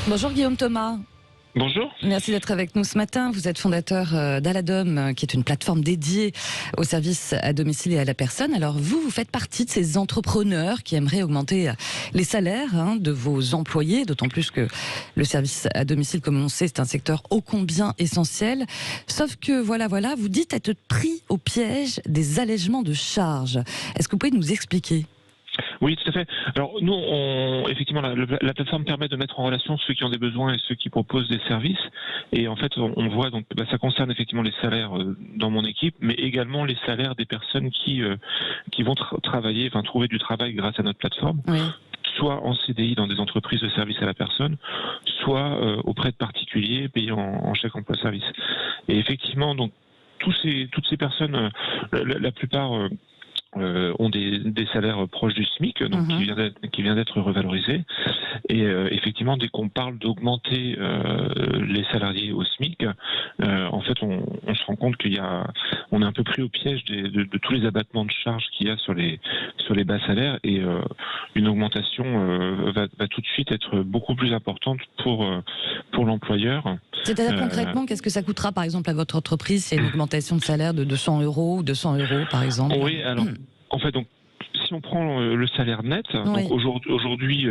Bonjour Guillaume Thomas. Bonjour. Merci d'être avec nous ce matin. Vous êtes fondateur d'Aladom, qui est une plateforme dédiée aux services à domicile et à la personne. Alors vous faites partie de ces entrepreneurs qui aimeraient augmenter les salaires de vos employés, d'autant plus que le service à domicile, comme on sait, c'est un secteur ô combien essentiel. Sauf que voilà, vous dites être pris au piège des allègements de charges. Est-ce que vous pouvez nous expliquer ? Oui, tout à fait. Alors nous, effectivement, la plateforme permet de mettre en relation ceux qui ont des besoins et ceux qui proposent des services. Et en fait, on voit donc, ça concerne effectivement les salaires dans mon équipe, mais également les salaires des personnes qui vont travailler, trouver du travail grâce à notre plateforme. Oui. Soit en CDI dans des entreprises de services à la personne, soit auprès de particuliers payés en chèque emploi service. Et effectivement, donc toutes ces personnes, la plupart ont des salaires proches du SMIC, donc qui vient d'être revalorisé. Et effectivement, dès qu'on parle d'augmenter les salariés au SMIC, en fait, on se rend compte on est un peu pris au piège de tous les abattements de charges qu'il y a sur les bas salaires, et une augmentation va tout de suite être beaucoup plus importante pour l'employeur. C'est-à-dire concrètement, qu'est-ce que ça coûtera par exemple à votre entreprise si il y a une augmentation de salaire de 200 € ou 200 € par exemple ? Oui, alors en fait, donc si on prend le salaire net, oui. donc aujourd'hui,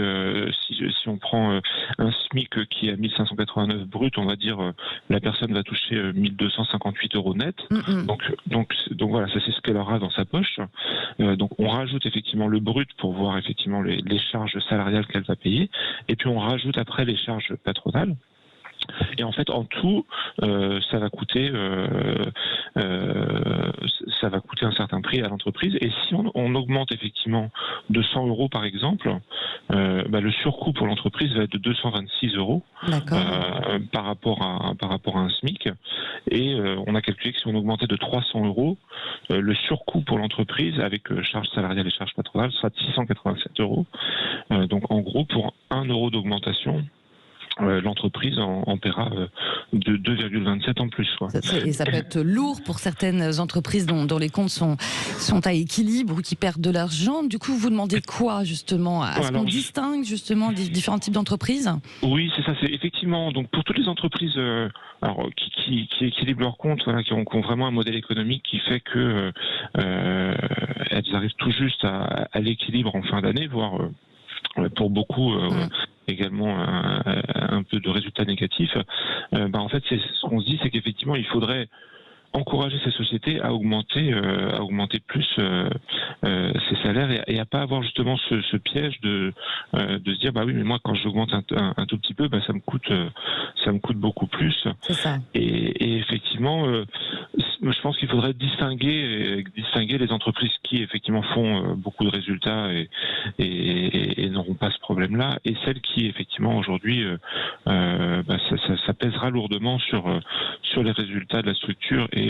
si on prend un SMIC qui est à 1589 brut, on va dire la personne va toucher 1258 € net. Donc voilà, ça c'est ce qu'elle aura dans sa poche. Donc on rajoute effectivement le brut pour voir effectivement les charges salariales qu'elle va payer, et puis on rajoute après les charges patronales. Et en fait, en tout, ça va coûter un certain prix à l'entreprise. Et si on augmente effectivement de 100 € par exemple, le surcoût pour l'entreprise va être de 226 € par rapport à un SMIC. Et on a calculé que si on augmentait de 300 €, le surcoût pour l'entreprise avec charges salariales et charges patronales sera de 687 €. Donc en gros, pour 1 € d'augmentation, l'entreprise en paiera de 2,27 en plus. Et ça peut être lourd pour certaines entreprises dont les comptes sont à équilibre ou qui perdent de l'argent. Du coup, vous demandez quoi justement ? À ce qu'on distingue justement différents types d'entreprises ? Oui, c'est ça. C'est effectivement, donc pour toutes les entreprises qui équilibrent leurs comptes, qui ont vraiment un modèle économique qui fait que elles arrivent tout juste à l'équilibre en fin d'année, voire pour beaucoup également un peu de résultats négatifs. En fait, ce qu'on se dit, c'est qu'effectivement, il faudrait encourager ces sociétés à augmenter plus ces salaires et à pas avoir justement ce piège de se dire oui, mais moi quand j'augmente un tout petit peu, ça me coûte beaucoup plus. C'est ça. Et effectivement, je pense qu'il faudrait distinguer les entreprises qui effectivement font beaucoup de résultats et n'auront pas ce problème-là, et celles qui effectivement aujourd'hui ça pèsera lourdement sur les résultats de la structure et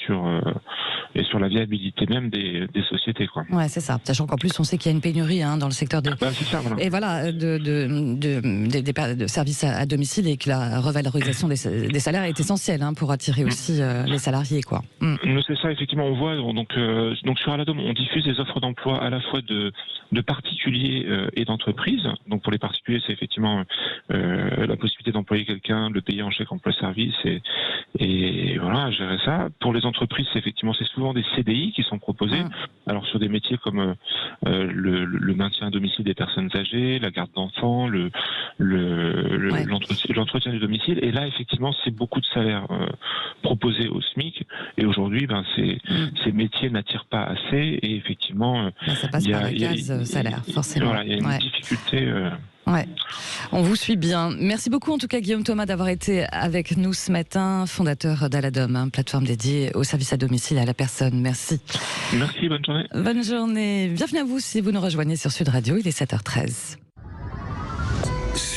sur la viabilité même des sociétés, quoi. Ouais, c'est ça. Sachant qu'en plus on sait qu'il y a une pénurie dans le secteur c'est ça, voilà. Et voilà de services à domicile, et que la revalorisation des salaires est essentielle pour attirer aussi les salariés, quoi. C'est ça, effectivement. On voit donc sur Aladom, on diffuse des offres d'emploi à la fois de particuliers et d'entreprises. Donc pour les particuliers, c'est effectivement la possibilité d'employer quelqu'un, de le payer en chèque emploi-service et voilà, gérer ça. Pour les entreprises, c'est souvent des CDI qui sont proposés. Alors sur des métiers comme le maintien à domicile des personnes âgées, la garde d'enfants, l'entretien du domicile. Et là, effectivement, c'est beaucoup de salaires proposés au SMIC. Et aujourd'hui, ces métiers n'attirent pas assez. Et effectivement, ça passe par la case salaire, forcément. Voilà, il y a une difficulté. Ouais, on vous suit bien. Merci beaucoup en tout cas Guillaume Thomas d'avoir été avec nous ce matin, fondateur d'Aladom, plateforme dédiée aux services à domicile et à la personne. Merci. Merci, bonne journée. Bonne journée. Bienvenue à vous si vous nous rejoignez sur Sud Radio, il est 7h13.